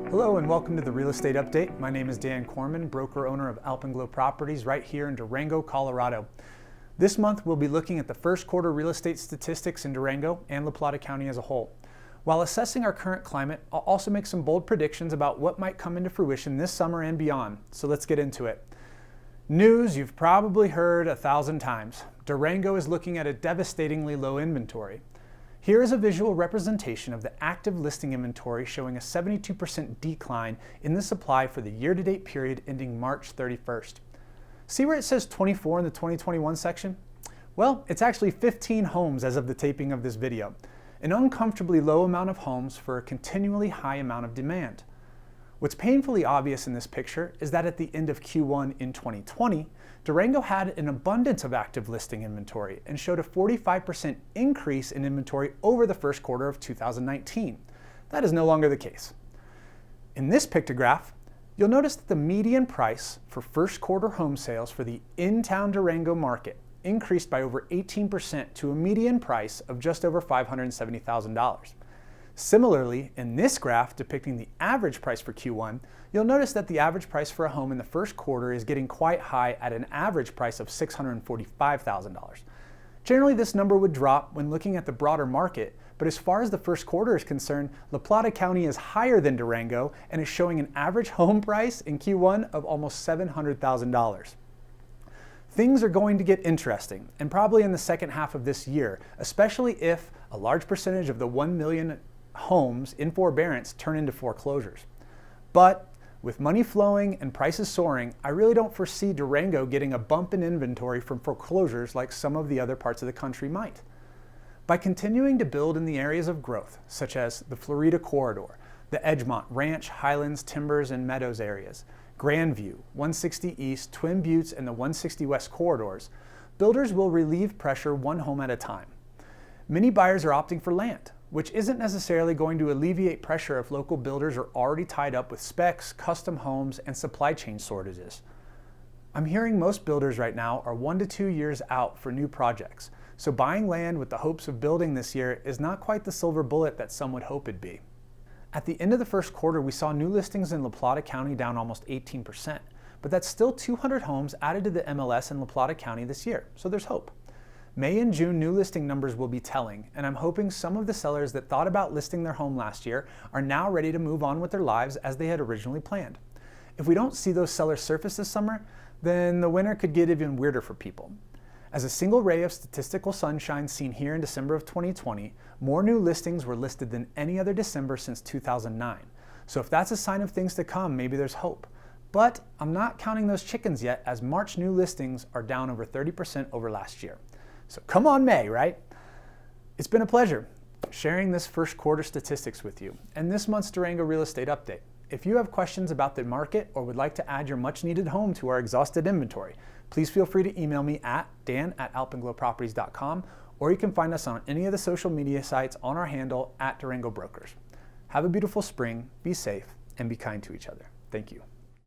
Hello and welcome to the Real Estate Update. My name is Dan Korman, broker-owner of Alpenglow Properties right here in Durango, Colorado. This month we'll be looking at the first quarter real estate statistics in Durango and La Plata County as a whole. While assessing our current climate, I'll also make some bold predictions about what might come into fruition this summer and beyond. So let's get into it. News you've probably heard 1,000 times. Durango is looking at a devastatingly low inventory. Here is a visual representation of the active listing inventory showing a 72% decline in the supply for the year-to-date period ending March 31st. See where it says 24 in the 2021 section? Well, it's actually 15 homes as of the taping of this video. An uncomfortably low amount of homes for a continually high amount of demand. What's painfully obvious in this picture is that at the end of Q1 in 2020, Durango had an abundance of active listing inventory and showed a 45% increase in inventory over the first quarter of 2019. That is no longer the case. In this pictograph, you'll notice that the median price for first quarter home sales for the in-town Durango market increased by over 18% to a median price of just over $570,000. Similarly, in this graph depicting the average price for Q1, you'll notice that the average price for a home in the first quarter is getting quite high at an average price of $645,000. Generally, this number would drop when looking at the broader market, but as far as the first quarter is concerned, La Plata County is higher than Durango and is showing an average home price in Q1 of almost $700,000. Things are going to get interesting, and probably in the second half of this year, especially if a large percentage of the 1 million homes in forbearance turn into foreclosures. But with money flowing and prices soaring, I really don't foresee Durango getting a bump in inventory from foreclosures like some of the other parts of the country might. By continuing to build in the areas of growth, such as the Florida Corridor, the Edgemont, Ranch, Highlands, Timbers, and Meadows areas, Grandview, 160 East, Twin Buttes, and the 160 West corridors, builders will relieve pressure one home at a time. Many buyers are opting for land, which isn't necessarily going to alleviate pressure if local builders are already tied up with specs, custom homes, and supply chain shortages. I'm hearing most builders right now are 1 to 2 years out for new projects, so buying land with the hopes of building this year is not quite the silver bullet that some would hope it'd be. At the end of the first quarter, we saw new listings in La Plata County down almost 18%, but that's still 200 homes added to the MLS in La Plata County this year, so there's hope. May and June new listing numbers will be telling, and I'm hoping some of the sellers that thought about listing their home last year are now ready to move on with their lives as they had originally planned. If we don't see those sellers surface this summer, then the winter could get even weirder for people. As a single ray of statistical sunshine seen here in December of 2020, more new listings were listed than any other December since 2009. So if that's a sign of things to come, maybe there's hope. But I'm not counting those chickens yet, as March new listings are down over 30% over last year. So come on May, right? It's been a pleasure sharing this first quarter statistics with you and this month's Durango Real Estate Update. If you have questions about the market or would like to add your much needed home to our exhausted inventory, please feel free to email me at dan@alpenglowproperties.com, or you can find us on any of the social media sites on our handle @Durango Brokers. Have a beautiful spring, be safe, and be kind to each other. Thank you.